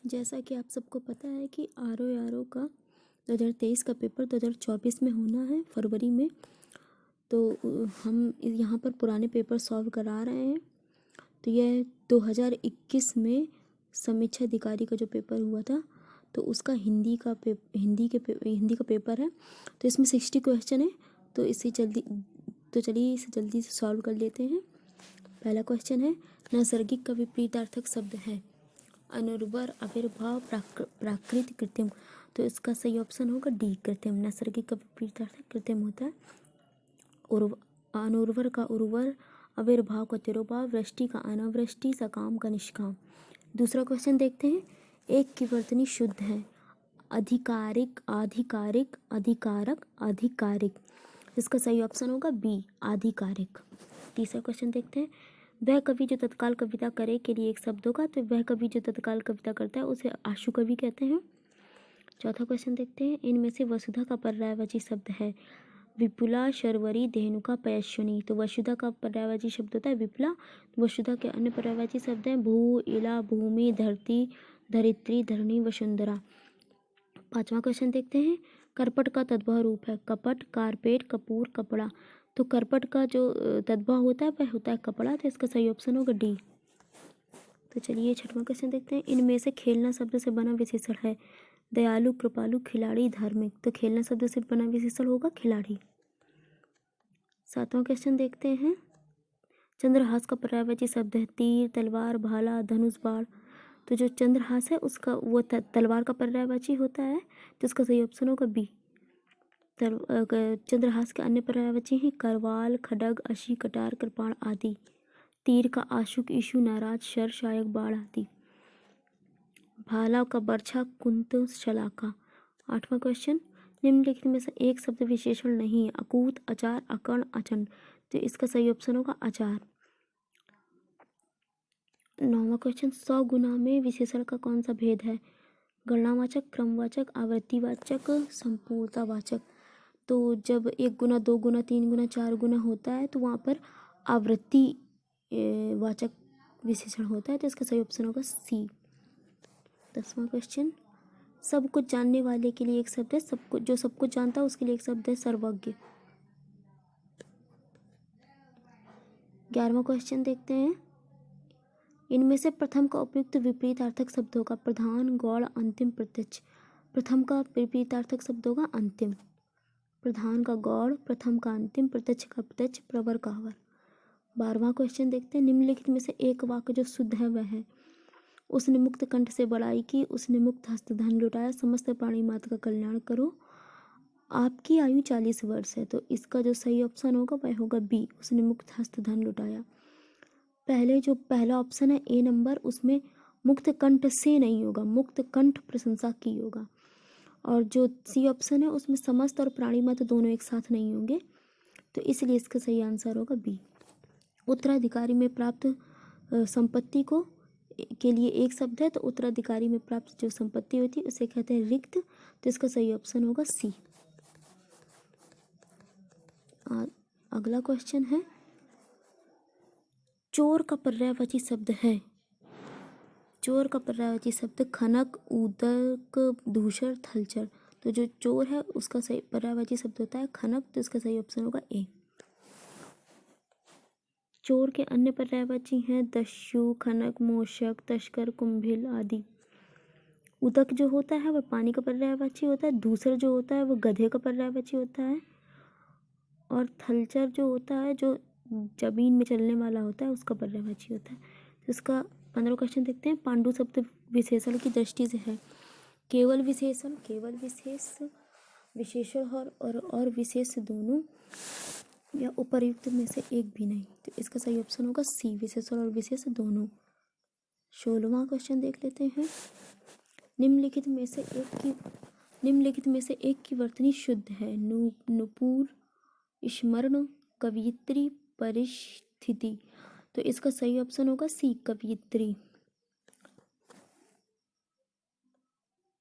जैसा कि आप सबको पता है कि आर का 2023 का पेपर 2024 में होना है फरवरी में। तो हम यहाँ पर पुराने पेपर सॉल्व करा रहे हैं। तो यह 2021 में समीक्षा अधिकारी का जो पेपर हुआ था तो उसका हिंदी का पेपर है। तो इसमें 60 क्वेश्चन है। तो चलिए इसे जल्दी से सॉल्व कर लेते हैं। पहला क्वेश्चन है, नैसर्गिक का विपरीतार्थक शब्द है अनुर्वर, आविर्भाव, प्राकृत, कृत्रिम। तो इसका सही ऑप्शन होगा डी, कृत्रिम। नैसर्गिक का विपरीतार्थक कृत्रिम होता है। अनुर्वर का उर्वर, आविर्भाव का तिरोभाव, वृष्टि का अनावृष्टि, सकाम का निष्काम। दूसरा क्वेश्चन देखते हैं, एक की वर्तनी शुद्ध है अधिकारिक, आधिकारिक, अधिकारक, आधिकारिक। इसका सही ऑप्शन होगा बी, आधिकारिक। तीसरा क्वेश्चन देखते हैं, वह कवि जो तत्काल कविता करे के लिए एक शब्द होगा। तो वह कवि जो तत्काल कविता करता है उसे आशु कवि कहते हैं। चौथा क्वेश्चन देखते हैं, इनमें से वसुधा का पर्यायवाची शब्द है विपुला, शर्वरी, धेनुका, पयस्विनी। तो वसुधा का पर्यायवाची शब्द होता है विपुला। वसुधा के अन्य पर्यायवाची शब्द हैं भू, इला, भूमि, धरती, धरित्री, धरणी, वसुंधरा। पांचवा क्वेश्चन देखते हैं, करपट का तद्भव रूप है कपट, कारपेट, कपूर, कपड़ा। तो करपट का जो तद्भव होता है वह होता है कपड़ा। तो इसका सही ऑप्शन होगा डी। तो चलिए छठवां क्वेश्चन देखते हैं, इनमें से खेलना शब्द से बना विशेषण है दयालु, कृपालु, खिलाड़ी, धार्मिक। तो खेलना शब्द से बना विशेषण होगा खिलाड़ी। सातवां क्वेश्चन देखते हैं, चंद्रहास का पर्यायवाची शब्द है तीर, तलवार, भाला, धनुष, बाण। तो जो चंद्रहास है उसका वो तलवार का पर्यायवाची होता है। तो इसका सही ऑप्शन होगा बी। चंद्रहास के अन्य पर्यायवाची हैं करवाल, खड्ग, अशी, कटार, कृपाण आदि। तीर का आशुक, ईशु, नाराज, शर, शायक, बाण आदि। भाला का बर्छा, कुंत, शलाका। आठवां क्वेश्चन, निम्नलिखित में से एक शब्द विशेषण नहीं है अकूत, अचार, अकर्ण, अचन। तो इसका सही ऑप्शन होगा अचार। नौवां क्वेश्चन, 100 गुना में विशेषण का कौन सा भेद है गणनावाचक, क्रमवाचक, आवृत्तिवाचक, संपूर्णतावाचक। तो जब 1 गुना, 2 गुना, 3 गुना, 4 गुना होता है तो वहाँ पर आवृत्ति वाचक विशेषण होता है। तो इसका सही ऑप्शन होगा सी। 10वां क्वेश्चन, सब कुछ जानने वाले के लिए एक शब्द है जो सब कुछ जानता है उसके लिए एक शब्द है सर्वज्ञ। 11वां क्वेश्चन देखते हैं, इनमें से प्रथम का उपयुक्त विपरीतार्थक शब्द होगा प्रधान, गौड़, अंतिम, प्रत्यक्ष। प्रथम का विपरीतार्थक शब्द होगा अंतिम। प्रधान का गौड़, प्रथम का अंतिम, प्रत्यक्ष का प्रत्यक्ष, प्रवर का अवर। 12वां क्वेश्चन देखते हैं, निम्नलिखित में से एक वाक्य जो शुद्ध है वह है उसने मुक्त कंठ से बड़ाई की, उसने मुक्त हस्त धन लुटाया, समस्त प्राणी मात्र का कल्याण करो, आपकी आयु 40 वर्ष है। तो इसका जो सही ऑप्शन होगा वह होगा बी, उसने मुक्त हस्त धन लुटाया। पहला ऑप्शन है ए नंबर, उसमें मुक्त कंठ से नहीं होगा, मुक्त कंठ प्रशंसा की होगा। और जो सी ऑप्शन है उसमें समस्त और प्राणी मात्र दोनों एक साथ नहीं होंगे। तो इसलिए इसका सही आंसर होगा बी। उत्तराधिकारी में प्राप्त संपत्ति को के लिए एक शब्द है। तो उत्तराधिकारी में प्राप्त जो संपत्ति होती है उसे कहते हैं रिक्त। तो इसका सही ऑप्शन होगा सी। अगला क्वेश्चन है, चोर का पर्यायवाची शब्द है चोर का पर्यायवाची शब्द खनक, उदक, दूषर, थलचर। तो जो चोर है उसका सही पर्यायवाची शब्द होता है खनक। तो इसका सही ऑप्शन होगा ए। चोर के अन्य पर्यायवाची हैं दस्यु, खनक, मोषक, तस्कर, कुंभिल आदि। उदक जो होता है वह पानी का पर्यायवाची होता है। दूसर जो होता है वह गधे का पर्यायवाची होता है। और थलचर जो होता है जो जमीन में चलने वाला होता है उसका पर्यायवाची होता है। तो इसका 15 क्वेश्चन देखते हैं, पांडु शब्द विशेषण की दृष्टि से है केवल विशेषण, केवल विशेष, विशेषण और विशेष दोनों, या उपर्युक्त में से एक भी नहीं। तो इसका सही ऑप्शन होगा सी, विशेषण और विशेष दोनों। 16वां क्वेश्चन देख लेते हैं, निम्नलिखित में से एक की वर्तनी शुद्ध है नुपुर, स्मरण, कवियत्री, परिस्थिति। तो इसका सही ऑप्शन होगा सी, कवियत्री।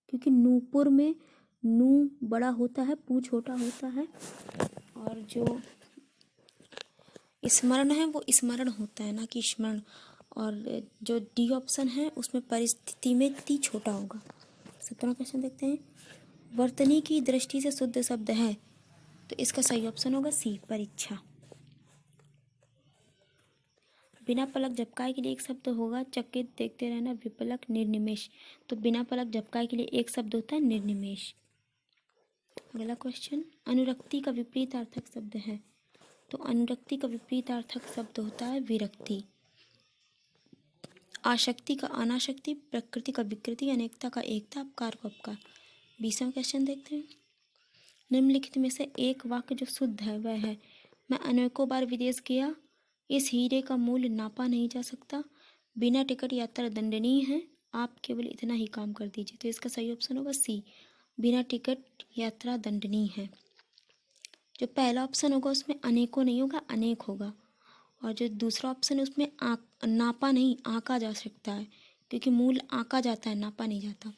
क्योंकि नूपुर में नू बड़ा होता है, पू छोटा होता है, और जो स्मरण है वो स्मरण होता है ना कि स्मरण। और जो डी ऑप्शन है उसमें परिस्थिति में ती छोटा होगा। 17वां क्वेश्चन देखते हैं। वर्तनी की दृष्टि से शुद्ध शब्द है, तो इसका सही ऑप्शन होगा सी, परीक्षा। बिना पलक झपकाए के लिए एक शब्द होगा, चकित देखते रहना, विपलक, निर्निमेष। तो बिना पलक झपकाए के लिए एक शब्द होता है निर्निमेष। अगला क्वेश्चन, अनुरक्ति का विपरीतार्थक शब्द है, तो अनुरक्ति का विपरीतार्थक शब्द होता है विरक्ति। आशक्ति का अनाशक्ति, प्रकृति का विकृति, अनेकता का एकता, अपकार को अपकार। 20वां क्वेश्चन देखते हैं। निम्नलिखित में से एक वाक्य जो शुद्ध है वह है, मैं अनेकों बार विदेश गया, इस हीरे का मूल्य नापा नहीं जा सकता, बिना टिकट यात्रा दंडनीय है, आप केवल इतना ही काम कर दीजिए। तो इसका सही ऑप्शन होगा सी, बिना टिकट यात्रा दंडनीय है। जो पहला ऑप्शन होगा उसमें अनेकों नहीं होगा, अनेक होगा। और जो दूसरा ऑप्शन है उसमें नापा नहीं, आंका जा सकता है, क्योंकि मूल आंका जाता है, नापा नहीं जाता।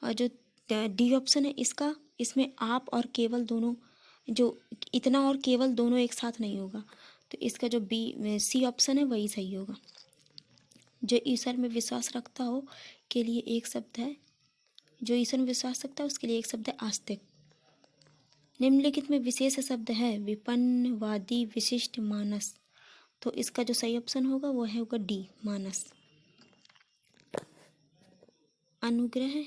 और जो डी ऑप्शन है इसका, इसमें आप और केवल दोनों, जो इतना और केवल दोनों एक साथ नहीं होगा। तो इसका जो बी सी ऑप्शन है वही सही होगा। जो ईश्वर में विश्वास रखता हो के लिए एक शब्द है, जो ईश्वर में विश्वास रखता है उसके लिए एक शब्द है आस्तिक। निम्नलिखित में विशेष शब्द है विपन्न, वादी, विशिष्ट, मानस। तो इसका जो सही ऑप्शन होगा वो है होगा डी, मानस। अनुग्रह,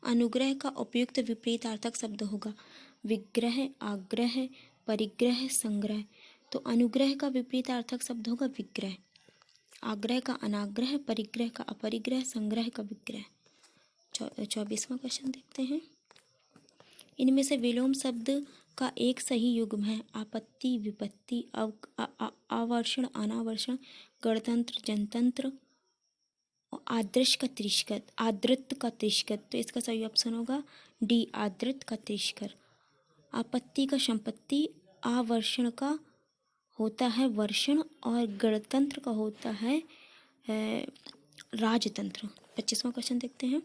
अनुग्रह का उपयुक्त विपरीतार्थक शब्द होगा विग्रह, आग्रह, परिग्रह, संग्रह। तो अनुग्रह का विपरीतार्थक शब्द होगा विग्रह, आग्रह का अनाग्रह, परिग्रह का अपरिग्रह, संग्रह का विग्रह। 24वां क्वेश्चन देखते हैं। इनमें से विलोम शब्द का एक सही युग्म है आपत्ति, विपत्ति, आवर्षण, अनावर्षण, गणतंत्र, जनतंत्र, आदृश का तिरस्कृत, आदृत का तिरस्कृत। तो इसका सही ऑप्शन होगा डी, आदृत का तिरस्कृत। आपत्ति का संपत्ति, आवर्षण का होता है वर्षण, और गणतंत्र का होता है राजतंत्र। 25वां क्वेश्चन देखते हैं।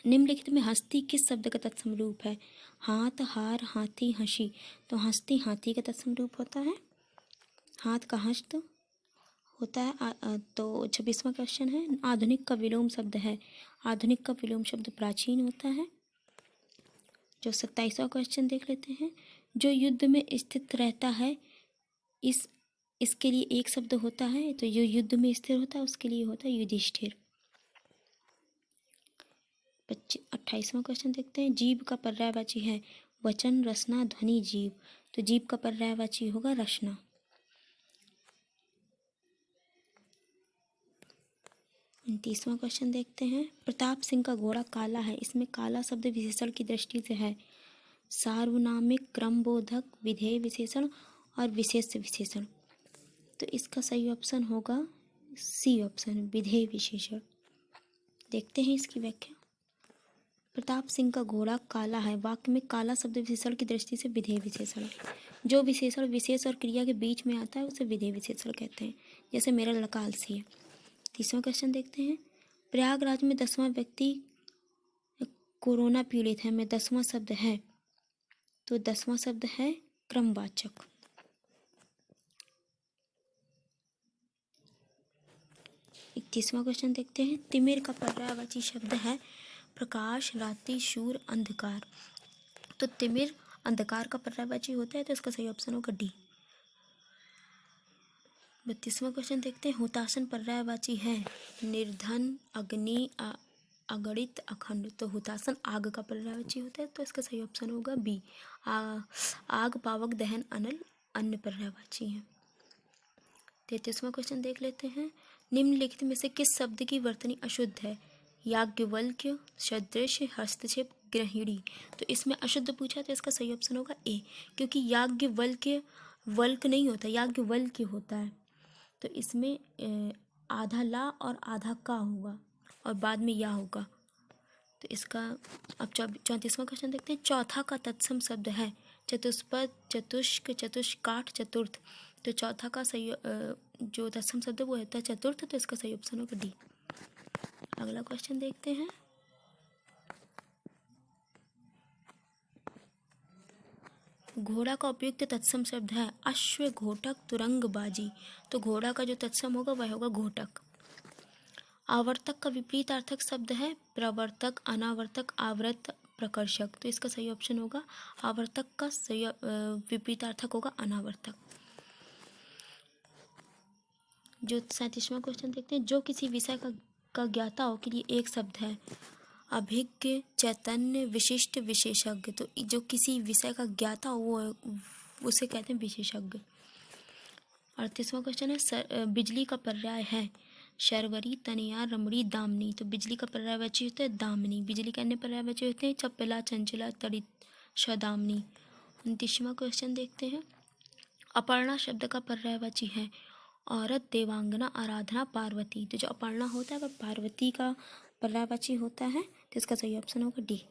निम्नलिखित में हस्ती किस शब्द का तत्सम रूप है? हाथ, हार, हाथी, हंसी। तो हस्ती हाथी का तत्सम रूप होता है, हाथ का हस्त होता है। तो 26वां क्वेश्चन है। आधुनिक का विलोम शब्द है, आधुनिक का विलोम शब्द प्राचीन होता है। जो 27वां क्वेश्चन देख लेते हैं। जो युद्ध में स्थित रहता है, इसके लिए एक शब्द होता है, तो जो युद्ध में स्थिर होता है उसके लिए होता है युधिष्ठिर। 28वां क्वेश्चन देखते हैं। जीव का पर्यायवाची है वचन, रसना, ध्वनि, जीव। तो जीव का पर्यायवाची होगा रसना। 29वां क्वेश्चन देखते हैं। प्रताप सिंह का घोड़ा काला है, इसमें काला शब्द विशेषण की दृष्टि से है सार्वनामिक, क्रमबोधक, विधेय विशेषण और विशेष विशेषण। तो इसका सही ऑप्शन होगा सी ऑप्शन, विधेय विशेषण। देखते हैं इसकी व्याख्या। प्रताप सिंह का घोड़ा काला है, वाक्य में काला शब्द विशेषण की दृष्टि से विधेय विशेषण है। जो विशेषण विशेष और क्रिया के बीच में आता है उसे विधेय विशेषण कहते हैं। जैसे मेरा लड़का आलसी है। 30वां क्वेश्चन देखते हैं। प्रयागराज में 10वां व्यक्ति कोरोना पीड़ित है, में 10वां शब्द है, तो 10वां शब्द है क्रमवाचक। 21वां क्वेश्चन देखते हैं। तिमिर का पर्यायवाची शब्द है प्रकाश, रात्रि, शूर, अंधकार। तो तिमिर अंधकार का पर्यायवाची होता है, तो इसका सही ऑप्शन होगा डी। 32वां क्वेश्चन देखते हैं। हुतासन पर्यायवाची है निर्धन, अग्नि, अगणित, अखंड। तो हुतासन आग का पर्यायवाची होता है, तो इसका सही ऑप्शन होगा बी। आग, पावक, दहन, अनल, अन्य पर्यायवाची है। 33वां क्वेश्चन देख लेते हैं। निम्नलिखित में से किस शब्द की वर्तनी अशुद्ध है? याज्ञवल्क्य, सदृश, हस्तक्षेप, गृहिणी। तो इसमें अशुद्ध पूछा तो इसका सही ऑप्शन होगा ए, क्योंकि याज्ञवल्क्य वल्क नहीं होता, याज्ञवल्क्य होता है। तो इसमें आधा ला और आधा का होगा और बाद में या होगा। तो इसका अब 34वां क्वेश्चन देखते हैं। चौथा का तत्सम शब्द है चतुष्पद, चतुष्क, चतुष्काठ, चतुर्थ। तो चौथा का सही जो तत्सम शब्द है वो होता है चतुर्थ, तो इसका सही ऑप्शन होगा डी। अगला क्वेश्चन देखते हैं। घोड़ा का उपयुक्त तत्सम शब्द है अश्व, घोटक, तुरंग, बाजी। तो घोड़ा का जो तत्सम होगा वह होगा घोटक। आवर्तक का विपरीत अर्थक शब्द है प्रवर्तक, अनावर्तक, आवृत, प्रकर्षक। तो इसका सही ऑप्शन होगा आवर्तक का सही विपरीत अर्थक होगा अनावर्तक। जो 37वां क्वेश्चन देखते हैं, जो किसी विषय का ज्ञाता हो के लिए एक शब्द है अभिज्ञ, चैतन्य, विशिष्ट, विशेषज्ञ। तो जो किसी विषय का ज्ञाता हो वो उसे कहते हैं विशेषज्ञ। 38वां क्वेश्चन है बिजली का पर्याय है शर्वरी, तनया, रमणी, दामिनी। तो बिजली का पर्यायवाची होता है दामिनी। बिजली के अन्य पर्यायवाची होते हैं चपला, चंचला, तड़ित, सदामिनी। 29वां क्वेश्चन देखते हैं, अपर्णा शब्द का पर्यायवाची है औरत, देवांगना, आराधना, पार्वती। तो जो अपर्णा होता है वह पार्वती का पर्यायवाची होता है। तो इसका सही ऑप्शन होगा डी।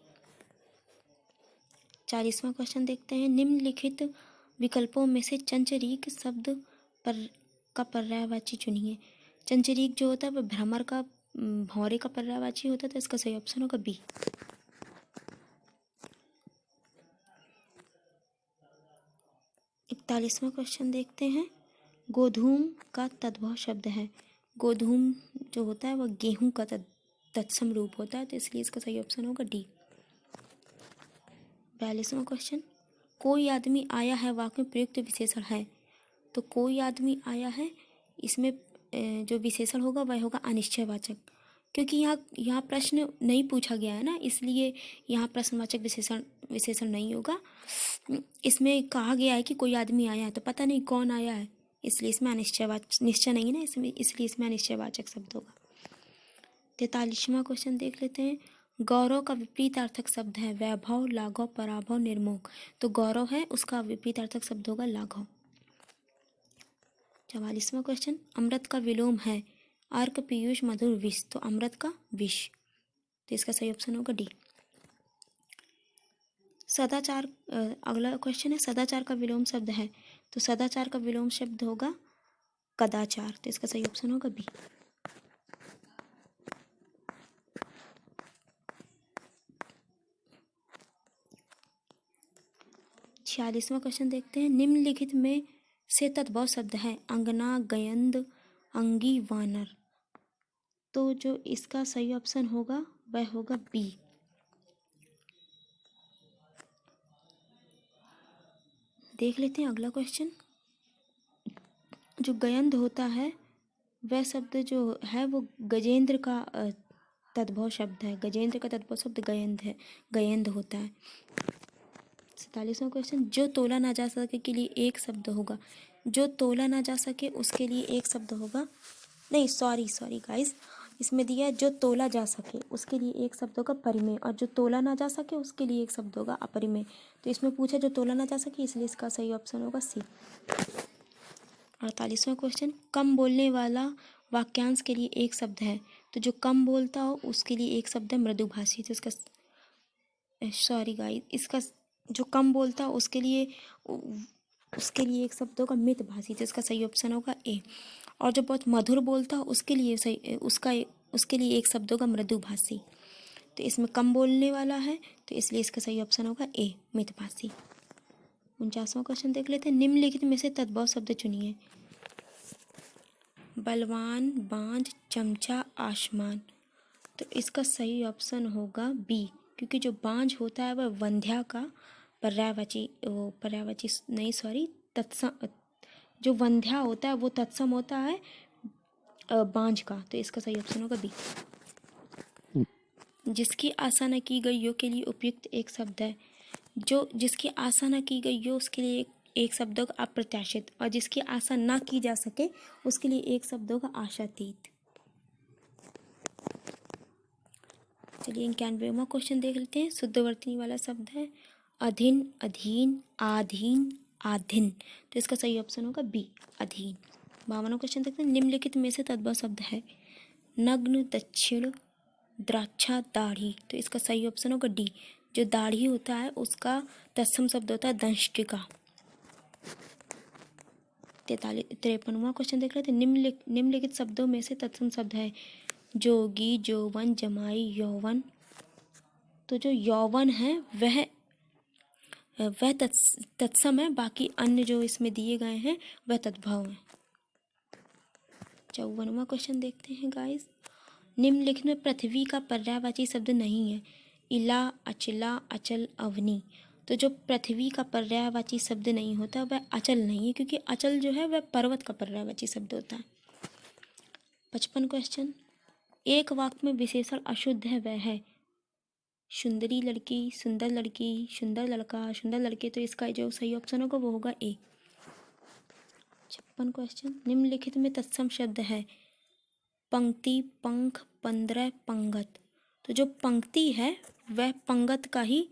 40वां क्वेश्चन देखते हैं, निम्नलिखित विकल्पों में से चंचरीक शब्द का पर्यायवाची चुनिए। चंचरीक जो होता है वह भ्रमर का भौरे का पर्यायवाची होता है। तो इसका सही ऑप्शन होगा बी। 41वां क्वेश्चन देखते हैं, गोधूम का तद्भव शब्द है। गोधूम जो होता है वह गेहूं का तत्सम रूप होता है। तो इसलिए इसका सही ऑप्शन होगा डी। 42वां क्वेश्चन, कोई आदमी आया है वाक्य में प्रयुक्त विशेषण है। तो कोई आदमी आया है, इसमें जो विशेषण होगा वह होगा अनिश्चयवाचक, क्योंकि यहाँ प्रश्न नहीं पूछा गया है ना, इसलिए यहाँ प्रश्नवाचक विशेषण नहीं होगा। इसमें कहा गया है कि कोई आदमी आया है, तो पता नहीं कौन आया है, इसलिए इसमें निश्चय नहीं है ना, इसलिए इसमें अनिश्चयवाचक शब्द होगा। 43वां क्वेश्चन देख लेते हैं, गौरव का विपरीत अर्थक शब्द है वैभव, लाघव, पराभव, निर्मोह। तो गौरव है उसका विपरीत अर्थक शब्द होगा लाघव। 44वां क्वेश्चन, अमृत का विलोम है अर्क, पीयूष, मधुर, विष। तो अमृत का विष। तो इसका सही ऑप्शन होगा डी। सदाचार, अगला क्वेश्चन है, सदाचार का विलोम शब्द है। तो सदाचार का विलोम शब्द होगा कदाचार। तो इसका सही ऑप्शन होगा बी। 46वां क्वेश्चन देखते हैं, निम्नलिखित में से तद्भव शब्द है अंगना, गयंद, अंगी, वानर। तो जो इसका सही ऑप्शन होगा वह होगा बी। देख लेते हैं अगला क्वेश्चन, जो गयंद होता है वह शब्द जो है वो गजेंद्र का तद्भव शब्द है। गजेंद्र का तद्भव शब्द गयंद है, गयंद होता है। 47वां क्वेश्चन, जो तोला ना जा सके के लिए एक शब्द होगा। जो तोला ना जा सके उसके लिए एक शब्द होगा, नहीं सॉरी गाइस, इसमें दिया है जो तोला जा सके उसके लिए एक शब्द होगा परिमेय, और जो तोला ना जा सके उसके लिए एक शब्द होगा अपरिमेय। तो इसमें पूछा जो तोला ना जा सके, इसलिए इसका सही ऑप्शन होगा सी। 48वां क्वेश्चन, कम बोलने वाला वाक्यांश के लिए एक शब्द है। तो जो कम बोलता हो उसके लिए एक शब्द है मृदुभाषी। तो इसका सॉरी गाइस, इसका जो कम बोलता हो उसके लिए एक शब्द होगा मितभाषी। तो इसका सही ऑप्शन होगा ए। और जो बहुत मधुर बोलता हो उसके लिए उसके लिए एक शब्द होगा मृदुभाषी। तो इसमें कम बोलने वाला है, तो इसलिए इसका सही ऑप्शन होगा ए मितभाषी। 49वां क्वेश्चन देख लेते हैं, निम्नलिखित में से तद्भव शब्द चुनिए। बलवान, बांझ, चमचा, आसमान। तो इसका सही ऑप्शन होगा बी, क्योंकि जो बांझ होता है वह वंध्या का तत्सम, जो वंध्या होता है वो तत्सम होता है बांझ का। तो इसका सही ऑप्शन होगा बी। जिसकी आशा न की गई हो के लिए उपयुक्त एक शब्द है। जो जिसकी आशा न की गई हो उसके लिए एक शब्द होगा अप्रत्याशित, और जिसकी आशा ना की जा सके उसके लिए एक शब्द होगा आशातीत। चलिए 91वां क्वेश्चन देख लेते हैं, शुद्धवर्तनी वाला शब्द है अधीन, अधीन, आधीन, आधीन। तो इसका सही ऑप्शन होगा बी अधीन। 52वां क्वेश्चन देखते हैं, निम्नलिखित में से तद्भव शब्द है नग्न, दक्षिण, द्राक्षा, दाढ़ी। तो इसका सही ऑप्शन होगा डी, जो दाढ़ी होता है उसका तत्सम शब्द होता है दंष्टिका। 53वां क्वेश्चन देख लेते हैं, निम्नलिखित शब्दों में से तत्सम शब्द है जोगी, जौवन, जमाई, यौवन। तो जो यौवन है वह वह तत्सम है, बाकी अन्य जो इसमें दिए गए हैं वह तद्भव हैं। 54वां क्वेश्चन देखते हैं गाइस। निम्नलिखित में पृथ्वी का पर्यायवाची शब्द नहीं है। इला, अचला, अचल, अवनी। तो जो पृथ्वी का पर्यायवाची शब्द नहीं होता वह अचल नहीं है, क्योंकि अचल जो है वह पर्वत का पर्यायवाची शब्द होता है। 55 क्वेश्चन। एक वाक्य में विशेषण अशुद्ध है वह है सुंदरी लड़की, सुंदर लड़की, सुंदर लड़का, सुंदर लड़के। तो इसका जो सही ऑप्शन होगा वो होगा ए। 56 क्वेश्चन। निम्नलिखित में तत्सम शब्द है पंक्ति, पंख, 15, पंगत। तो जो पंक्ति है वह पंगत का ही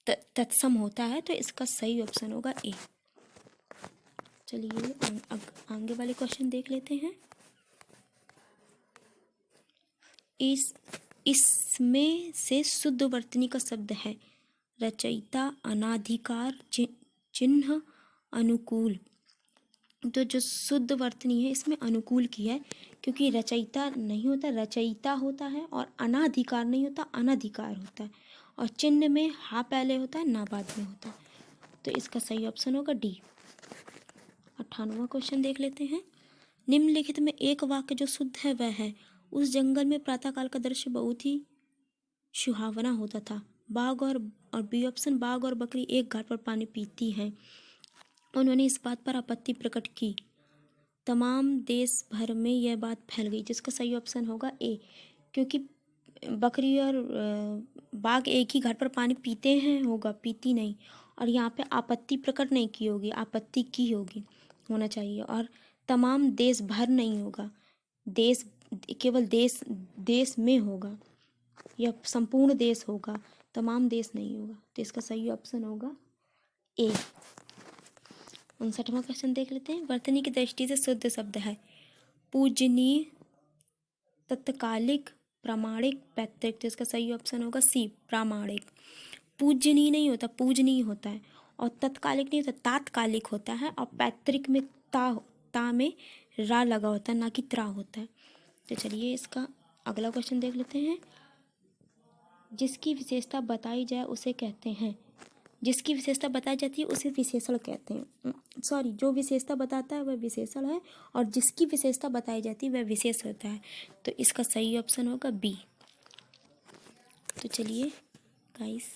तत्सम होता है, तो इसका सही ऑप्शन होगा ए। चलिए आगे वाले क्वेश्चन देख लेते हैं। इसमें से शुद्ध वर्तनी का शब्द है रचयिता, अनाधिकार, चिन्ह, अनुकूल। तो जो शुद्ध वर्तनी है इसमें अनुकूल की है, क्योंकि रचयिता नहीं होता, रचयिता होता है, और अनाधिकार नहीं होता, अनधिकार होता है, और चिन्ह में हा पहले होता है ना बाद में होता है। तो इसका सही ऑप्शन होगा डी। 98वां क्वेश्चन देख लेते हैं। निम्नलिखित में एक वाक्य जो शुद्ध है वह है उस जंगल में प्रातःकाल का दृश्य बहुत ही सुहावना होता था। बाघ और बी ऑप्शन, बाघ और बकरी एक घाट पर पानी पीती हैं। उन्होंने इस बात पर आपत्ति प्रकट की। तमाम देश भर में यह बात फैल गई, जिसका सही ऑप्शन होगा ए, क्योंकि बकरी और बाघ एक ही घाट पर पानी पीते हैं होगा, पीती नहीं, और यहाँ पे आपत्ति प्रकट नहीं की होगी, आपत्ति की होगी, होना चाहिए। और तमाम देश भर नहीं होगा, देश केवल देश में होगा, यह संपूर्ण देश होगा, तमाम देश नहीं होगा। तो इसका सही ऑप्शन होगा ए। 59वां क्वेश्चन देख लेते हैं। वर्तनी की दृष्टि से शुद्ध शब्द है पूजनीय, तत्कालिक, प्रामाणिक, पैतृक। तो इसका सही ऑप्शन होगा सी, प्रामाणिक। पूजनीय नहीं होता, पूजनीय होता है, और तत्कालिक नहीं होता, तात्कालिक होता है, और पैतृक में ता में रा लगा होता है, ना कि त्रा होता है। तो चलिए इसका अगला क्वेश्चन देख लेते हैं। जिसकी विशेषता बताई जाए उसे कहते हैं, जिसकी विशेषता बताई जाती है उसे विशेषण कहते हैं। सॉरी, जो विशेषता बताता है वह विशेषण है, और जिसकी विशेषता बताई जाती है वह विशेष होता है। तो इसका सही ऑप्शन होगा बी। तो चलिए गाइस